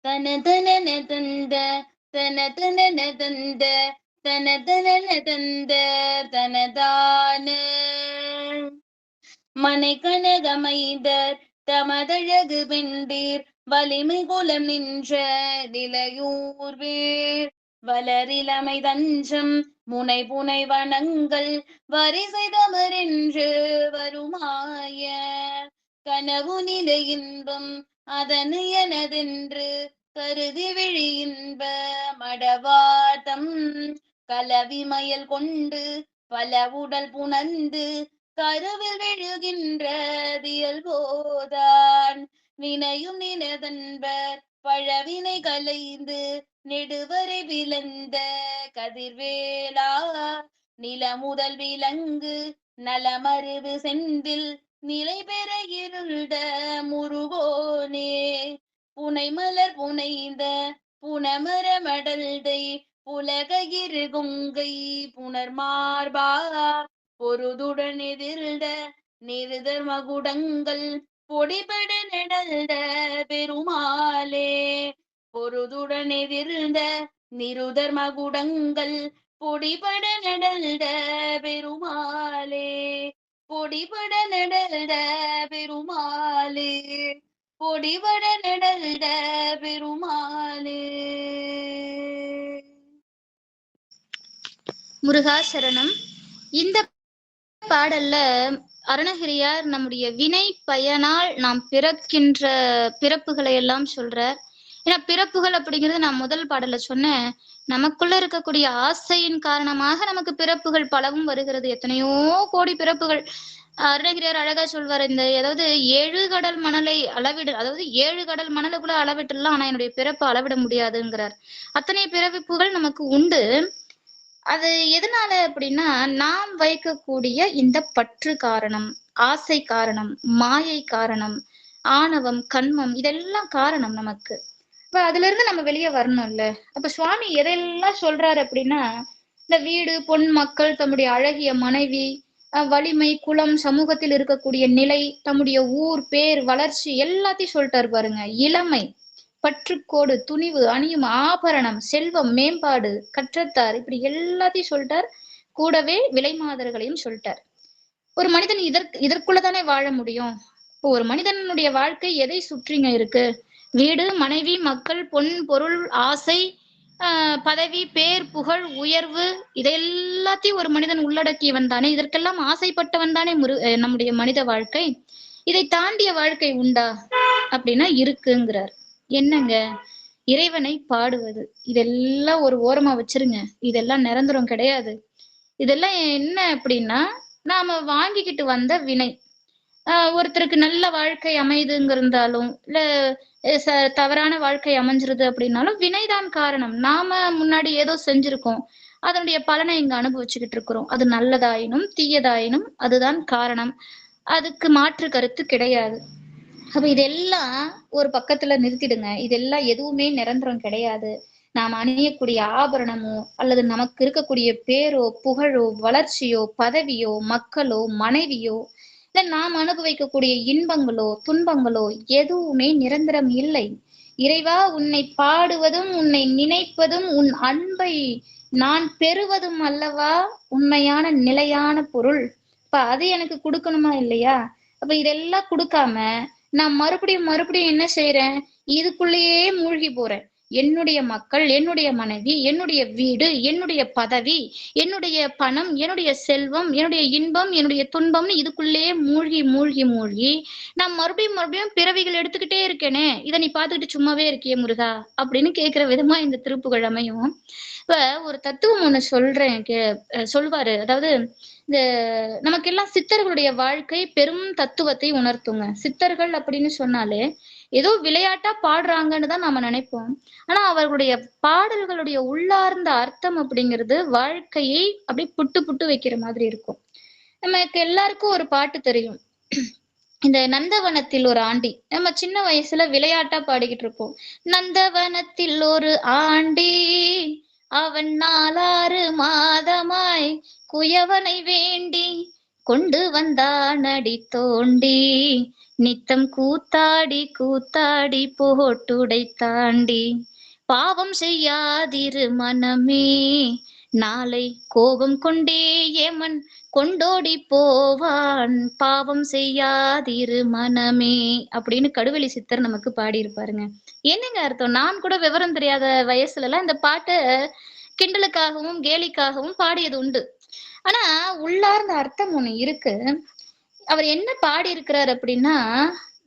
தன தன தந்த தன தன தந்த தன தன தந்த தனதான மனை கனகமைதர் தமதழகு பெண்டீர் வலிமை குலம் நின்ற நிலையூர் வேர் வளரிலமை தஞ்சம் முனை புனை வனங்கள் வரிசை தமரென்று வருமாய கனவு நிலை இன்பம் அதனு எனதென்று கருதி விழி இன்ப மடவாதம் கலவி மயல் கொண்டு பல உடல் புணர்ந்து கருவில் விழுகின்ற தியல் போதான் வினையும் நினதன்பர் பழவினை கலைந்து நெடுவரை விளந்த கதிர்வேலா நில முதல் விலங்கு நலமறிவு செந்தில் நிலை பெற இருந்த முருகோனே புனை மலர் புனைந்த புனமர மடல்தை புலக இருகுங்கை புனர் மார்பா பொருதுடன் எதிர்ந்த நிருதர் மகுடங்கள் பொடிபட நடந்த பெருமாளே பொருதுடன் எதிர்ந்த நிருதர் மகுடங்கள் பொடிபட நடந்த பெருமாளே பொடிபட நடந்த பெருமாளே பொடிபட நடந்த பெருமாளே. முருகாசரணம். இந்த பாடல்ல அருணகிரியார் நம்முடைய வினை பயனால் நாம் பிறக்கின்ற பிறப்புகளை எல்லாம் சொல்றார். ஏன்னா பிறப்புகள் அப்படிங்கிறது நான் முதல் பாடல்ல சொன்னேன், நமக்குள்ள இருக்கக்கூடிய ஆசையின் காரணமாக நமக்கு பிறப்புகள் பலவும் வருகிறது. எத்தனையோ கோடி பிறப்புகள். அருணகிரியார் அழகா சொல்வார், இந்த அதாவது 7 கடல் மணலை அளவிடு, அதாவது 7 கடல் மணலுக்குள்ள அளவிட்டுலாம், ஆனா என்னுடைய பிறப்பை அளவிட முடியாதுங்கிறார். அத்தனை பிறப்புகள் நமக்கு உண்டு. அது எதனால அப்படின்னா, நாம் வைக்கக்கூடிய இந்த பற்று காரணம், ஆசை காரணம், மாயை காரணம், ஆணவம், கண்மம், இதெல்லாம் காரணம் நமக்கு. அப்ப அதுல இருந்து நம்ம வெளியே வரணும்ல. அப்ப சுவாமி எதையெல்லாம் சொல்றாரு அப்படின்னா, இந்த வீடு, பொன், மக்கள், தம்முடைய அழகிய மனைவி, வலிமை, குலம், சமூகத்தில் இருக்கக்கூடிய நிலை, தம்முடைய ஊர், பேர், வளர்ச்சி எல்லாத்தையும் சொல்லிட்டாரு பாருங்க. இளமை, பற்றுக்கோடு, துணிவு, அணியும் ஆபரணம், செல்வம், மேம்பாடு, கற்றத்தார், இப்படி எல்லாத்தையும் சொல்லிட்டார். கூடவே விலை மாதர்களையும் சொல்லிட்டார். ஒரு மனிதன் இதற்குள்ளதானே வாழ முடியும். இப்போ ஒரு மனிதனுடைய வாழ்க்கை எதை சுற்றிங்க இருக்கு? வீடு, மனைவி, மக்கள், பொன், பொருள், ஆசை, பதவி, பேர், புகழ், உயர்வு, இதெல்லாத்தையும் ஒரு மனிதன் உள்ளடக்கியவன் தானே. இதற்கெல்லாம் ஆசைப்பட்டவன் தானே நம்முடைய மனித வாழ்க்கை. இதை தாண்டிய வாழ்க்கை உண்டா அப்படின்னா இருக்குங்கிறார். என்னங்க? இறைவனை பாடுவது. இதெல்லாம் ஒரு ஓரமா வச்சிருங்க, இதெல்லாம் நிரந்தரம் கிடையாது. இதெல்லாம் என்ன அப்படின்னா, நாம வாங்கிக்கிட்டு வந்த வினை. ஒருத்தருக்கு நல்ல வாழ்க்கை அமைதுங்கிறதாலும் இல்ல தவறான வாழ்க்கை அமைஞ்சிருது அப்படின்னாலும் வினைதான் காரணம். நாம முன்னாடி ஏதோ செஞ்சிருக்கோம், அதனுடைய பலனை இங்க அனுபவிச்சுக்கிட்டு இருக்கிறோம். அது நல்லதாயினும் தீயதாயினும் அதுதான் காரணம். அதுக்கு மாற்று கருத்து கிடையாது. அப்ப இதெல்லாம் ஒரு பக்கத்துல நிறுத்திடுங்க. இதெல்லாம் எதுவுமே நிரந்தரம் கிடையாது. நாம் அணியக்கூடிய ஆபரணமோ அல்லது நமக்கு இருக்கக்கூடிய பேரோ, புகழோ, வளர்ச்சியோ, பதவியோ, மக்களோ, மனைவியோ, இல்ல நாம் அனுபவிக்கக்கூடிய இன்பங்களோ, துன்பங்களோ எதுவுமே நிரந்தரம் இல்லை. இறைவா, உன்னை பாடுவதும் உன்னை நினைப்பதும் உன் அன்பை நான் பெறுவதும் அல்லவா உண்மையான நிலையான பொருள். அப்ப அது எனக்கு கொடுக்கணுமா இல்லையா? அப்ப இதெல்லாம் கொடுக்காம நான் மறுபடியும் என்ன செய்யறேன்? இதுக்குள்ளேயே மூழ்கி போறேன். என்னுடைய மக்கள், என்னுடைய மனைவி, என்னுடைய வீடு, என்னுடைய பதவி, என்னுடைய பணம், என்னுடைய செல்வம், என்னுடைய இன்பம், என்னுடைய துன்பம்னு இதுக்குள்ளேயே மூழ்கி மூழ்கி மூழ்கி நான் மறுபடியும் பிறவிகள் எடுத்துக்கிட்டே இருக்கேனே, இதை நீ பார்த்துக்கிட்டு சும்மாவே இருக்கியே முருகா அப்படின்னு கேட்கிற விதமா இந்த திருப்புகழ் அமையும். இப்ப ஒரு தத்துவம் ஒண்ணு சொல்வாரு. அதாவது இந்த நமக்கெல்லாம் சித்தர்களுடைய வாழ்க்கை பெரும் தத்துவத்தை உணர்த்துங்க. சித்தர்கள் அப்படின்னு சொன்னாலே ஏதோ விளையாட்டா பாடுறாங்கன்னு தான் நாம நினைப்போம். ஆனா அவர்களுடைய பாடல்களுடைய உள்ளார்ந்த அர்த்தம் அப்படிங்கிறது வாழ்க்கையை அப்படியே புட்டு புட்டு வைக்கிற மாதிரி இருக்கும். நமக்கு எல்லாருக்கும் ஒரு பாட்டு தெரியும், இந்த நந்தவனத்தில் ஒரு ஆண்டி. நம்ம சின்ன வயசுல விளையாட்டா பாடிக்கிட்டு இருப்போம். நந்தவனத்தில் ஒரு ஆண்டி, அவன் 4 மாதமாய் குயவனை வேண்டி கொண்டு வந்தானடி தோண்டி, நித்தம் கூத்தாடி கூத்தாடி போட்டுடை தாண்டி. பாவம் செய்யாதிரு மனமே, நாளை கோபம் கொண்டே ஏமன் கொண்டோடி போவான். பாவம் செய்யாதிரு மனமே அப்படின்னு கடுவெளி சித்தர் நமக்கு பாடியிருப்பாருங்க. என்னங்க அர்த்தம்? நான் கூட விவரம் தெரியாத வயசுல எல்லாம் இந்த பாட்டை கிண்டலுக்காகவும் கேலிக்காகவும் பாடியது உண்டு. ஆனா உள்ளார்ந்த அர்த்தம் ஒண்ணு இருக்கு. அவர் என்ன பாடி இருக்கிறார் அப்படின்னா,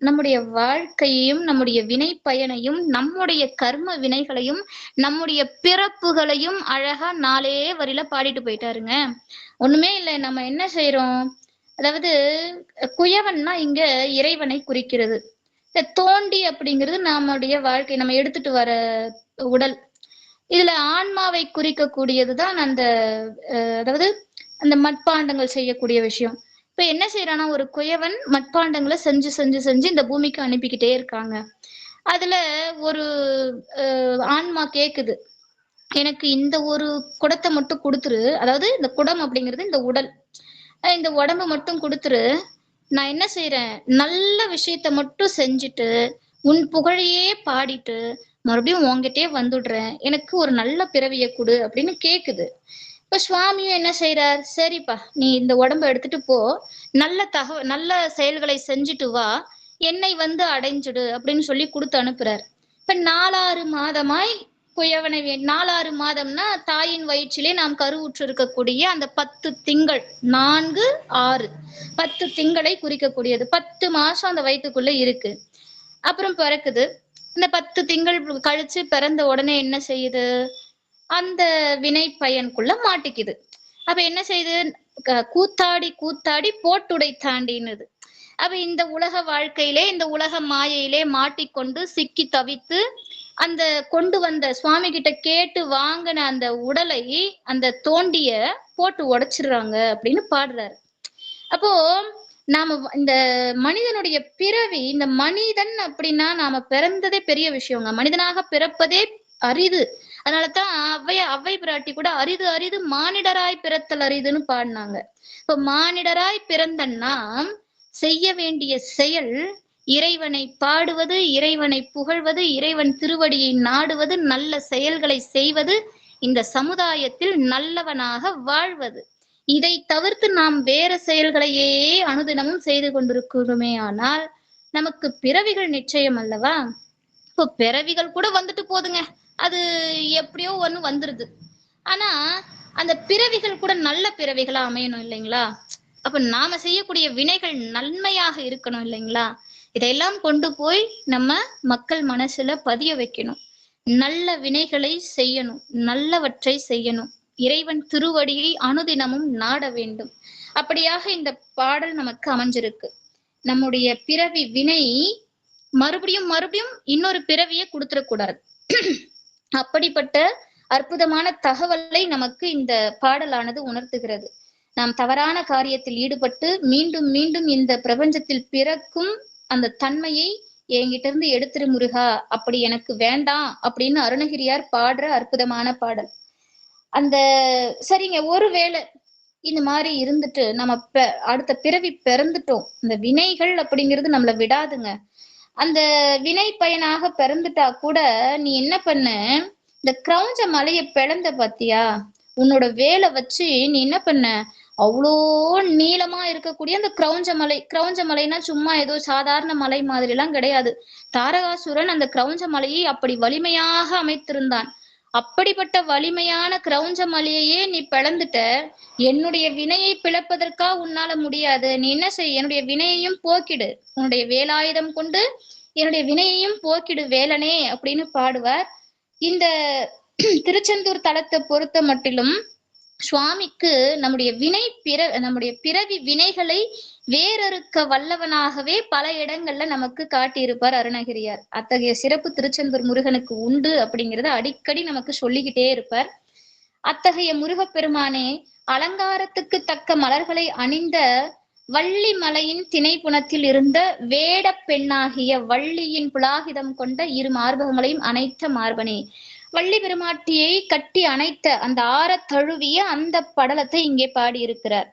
நம்முடைய வாழ்க்கையையும் நம்முடைய வினை பயனையும் நம்முடைய கர்ம வினைகளையும் நம்முடைய பிறப்புகளையும் அழகா 4 வரியில பாடிட்டு போயிட்டாருங்க. ஒண்ணுமே இல்லை, நம்ம என்ன செய்யறோம், அதாவது குயவன்னா இங்க இறைவனை குறிக்கிறது. இந்த தோண்டி அப்படிங்கிறது நம்முடைய வாழ்க்கை, நம்ம எடுத்துட்டு வர உடல். இதுல ஆன்மாவை குறிக்கக்கூடியதுதான் அந்த அதாவது அந்த மட்பாண்டங்கள் செய்யக்கூடிய விஷயம். இப்ப என்ன செய்யறானா, ஒரு குயவன் மட்பாண்டங்களை செஞ்சு செஞ்சு செஞ்சு இந்த பூமிக்கு அனுப்பிக்கிட்டே இருக்காங்க. அதுல ஒரு ஆன்மா கேக்குது, எனக்கு இந்த ஒரு குடத்தை மட்டும் கொடுத்துரு, அதாவது இந்த குடம் அப்படிங்கிறது இந்த உடல், இந்த உடம்பு மட்டும் கொடுத்துரு, நான் என்ன செய்யறேன், நல்ல விஷயத்த மட்டும் செஞ்சுட்டு உன் புகழையே பாடிட்டு மறுபடியும் உன்கிட்டயே வந்துடுறேன், எனக்கு ஒரு நல்ல பிறவியை கொடு அப்படின்னு கேக்குது. இப்ப சுவாமியும் என்ன செய்யறார், சரிப்பா நீ இந்த உடம்ப எடுத்துட்டு போ, நல்ல செயல்களை செஞ்சுட்டு வா, என்னை வந்து அடைஞ்சிடு அப்படின்னு சொல்லி கொடுத்து அனுப்புறார். இப்ப 4 மாதமாய் குயவனை 4 மாதம்னா தாயின் வயிற்றிலே நாம் கருவுற்று இருக்கக்கூடிய அந்த 10 திங்கள், 4 6 10 திங்களை குறிக்கக்கூடியது. 10 மாசம் அந்த வயிற்றுக்குள்ள இருக்கு. அப்புறம் பிறக்குது. இந்த 10 திங்கள் கழிச்சு பிறந்த உடனே என்ன செய்யுது, அந்த வினை பயனுக்குள்ள மாட்டிக்குது. அப்ப என்ன செய்யுது, கூத்தாடி கூத்தாடி போட்டுடை தாண்டினுது. அப்ப இந்த உலக வாழ்க்கையிலே இந்த உலக மாயையிலே மாட்டிக்கொண்டு சிக்கி தவித்து அந்த கொண்டு வந்த சுவாமி கிட்ட கேட்டு வாங்கின அந்த உடலை அந்த தோண்டிய போட்டு உடைச்சிடுறாங்க அப்படின்னு பாடுறாரு. அப்போ நாம இந்த மனிதனுடைய பிறவி, இந்த மனிதன் அப்படின்னா நாம பிறந்ததே பெரிய விஷயங்க. மனிதனாக பிறப்பதே அரிது. அதனாலதான் அவ்வை பிராட்டி கூட அரிது அரிது மானிடராய் பிறத்தல் அரிதுன்னு பாடினாங்க. இப்ப மானிடராய் பிறந்த நாம் செய்ய வேண்டிய செயல் இறைவனை பாடுவது, இறைவனை புகழ்வது, இறைவன் திருவடியை நாடுவது, நல்ல செயல்களை செய்வது, இந்த சமுதாயத்தில் நல்லவனாக வாழ்வது. இதை தவிர்த்து நாம் வேற செயல்களையே அனுதினமும் செய்து கொண்டிருக்கிறோமே ஆனால் நமக்கு பிறவிகள் நிச்சயம் அல்லவா. இப்போ பிறவிகள் கூட வந்துட்டு போதுங்க, அது எப்படியோ ஒண்ணு வந்துருது. ஆனா அந்த பிறவிகள் கூட நல்ல பிறவிகளா அமையணும் இல்லைங்களா. அப்ப நாம செய்யக்கூடிய வினைகள் நன்மையாக இருக்கணும் இல்லைங்களா. இதையெல்லாம் கொண்டு போய் நம்ம மக்கள் மனசுல பதிய வைக்கணும். நல்ல வினைகளை செய்யணும், நல்லவற்றை செய்யணும், இறைவன் திருவடியை அனுதினமும் நாட வேண்டும். அப்படியாக இந்த பாடல் நமக்கு அமைஞ்சிருக்கு. நம்முடைய பிறவி வினை மறுபடியும் மறுபடியும் இன்னொரு பிறவியை கொடுத்துடக்கூடாது. அப்படிப்பட்ட அற்புதமான தகவலை நமக்கு இந்த பாடலானது உணர்த்துகிறது. நாம் தவறான காரியத்தில் ஈடுபட்டு மீண்டும் மீண்டும் இந்த பிரபஞ்சத்தில் பிறக்கும் அந்த தன்மையை என்கிட்ட இருந்து எடுத்துரு முருகா, அப்படி எனக்கு வேண்டாம் அப்படின்னு அருணகிரியார் பாடுற அற்புதமான பாடல். அந்த சரிங்க, ஒருவேளை இந்த மாதிரி இருந்துட்டு நம்ம அடுத்த பிறவி பிறந்துட்டோம், இந்த வினைகள் அப்படிங்கிறது நம்மள விடாதுங்க. அந்த வினை பயனாக பிறந்துட்டா கூட நீ என்ன பண்ண, இந்த கிரௌஞ்ச மலையை பிளந்த பாத்தியா, உன்னோட வேலை வச்சு நீ என்ன பண்ண, அவ்வளோ நீளமா இருக்கக்கூடிய அந்த கிரௌஞ்ச மலைனா சும்மா ஏதோ சாதாரண மலை மாதிரி எல்லாம் கிடையாது. தாரகாசுரன் அந்த கிரௌஞ்ச மலையை அப்படி வலிமையாக அமைத்திருந்தான். அப்படிப்பட்ட வலிமையான கிரௌஞ்ச மலையையே நீ பிளந்துட்ட, என்னுடைய வினையை பிளப்பதற்கா உன்னால முடியாது, நீ என்ன செய், என்னுடைய வினையையும் போக்கிடு, உன்னுடைய வேலாயுதம் கொண்டு என்னுடைய வினையையும் போக்கிடு வேலனே அப்படின்னு பாடுவார். இந்த திருச்செந்தூர் தலத்தை பொறுத்த மட்டிலும் சுவாமிக்கு நம்முடைய பிறவி வினைகளை வேறறுக்க வல்லவனாகவே பல இடங்கள்ல நமக்கு காட்டியிருப்பார் அருணகிரியார். அத்தகைய சிறப்பு திருச்செந்தூர் முருகனுக்கு உண்டு அப்படிங்கிறத அடிக்கடி நமக்கு சொல்லிக்கிட்டே இருப்பார். அத்தகைய முருகப்பெருமானே அலங்காரத்துக்கு தக்க மலர்களை அணிந்த வள்ளி மலையின் திணைப்புணத்தில் இருந்த வேட பெண்ணாகிய வள்ளியின் புலாகிதம் கொண்ட 2 மார்பகங்களையும் அணைத்த மார்பனே, வள்ளி பெருமாட்டியை கட்டி அணைத்த அந்த ஆற தழுவிய அந்த படலத்தை இங்கே பாடியிருக்கிறார்.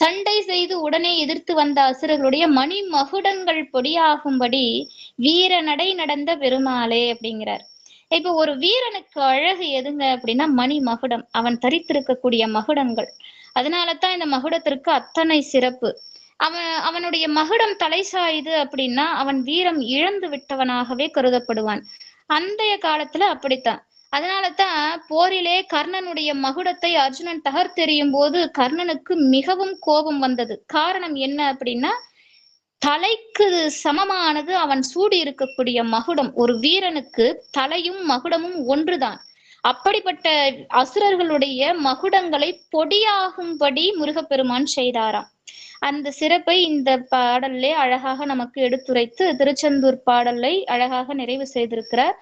சண்டை செய்து உடனே எதிர்த்து வந்த அசுரர்களுடைய மணி மகுடங்கள் பொடியாகும்படி வீர நடை நடந்த பெருமாளே அப்படிங்கிறார். இப்ப ஒரு வீரனுக்கு அழகு எதுங்க அப்படின்னா மணி மகுடம், அவன் தரித்திருக்கக்கூடிய மகுடங்கள். அதனாலதான் இந்த மகுடத்திற்கு அத்தனை சிறப்பு. அவனுடைய மகுடம் தலை சாயுது அப்படின்னா அவன் வீரம் இழந்து விட்டவனாகவே கருதப்படுவான். அந்தைய காலத்துல அப்படித்தான். அதனாலதான் போரிலே கர்ணனுடைய மகுடத்தை அர்ஜுனன் தகர்த்தெறியும் போது கர்ணனுக்கு மிகவும் கோபம் வந்தது. காரணம் என்ன அப்படின்னா, தலைக்கு சமமானது அவன் சூடி இருக்கக்கூடிய மகுடம். ஒரு வீரனுக்கு தலையும் மகுடமும் ஒன்றுதான். அப்படிப்பட்ட அசுரர்களுடைய மகுடங்களை பொடியாகும்படி முருகப்பெருமான் செய்தாராம். அந்த சிறப்பை இந்த பாடல்லே அழகாக நமக்கு எடுத்துரைத்து திருச்செந்தூர் பாடலை அழகாக நிறைவு செய்திருக்கிறார்.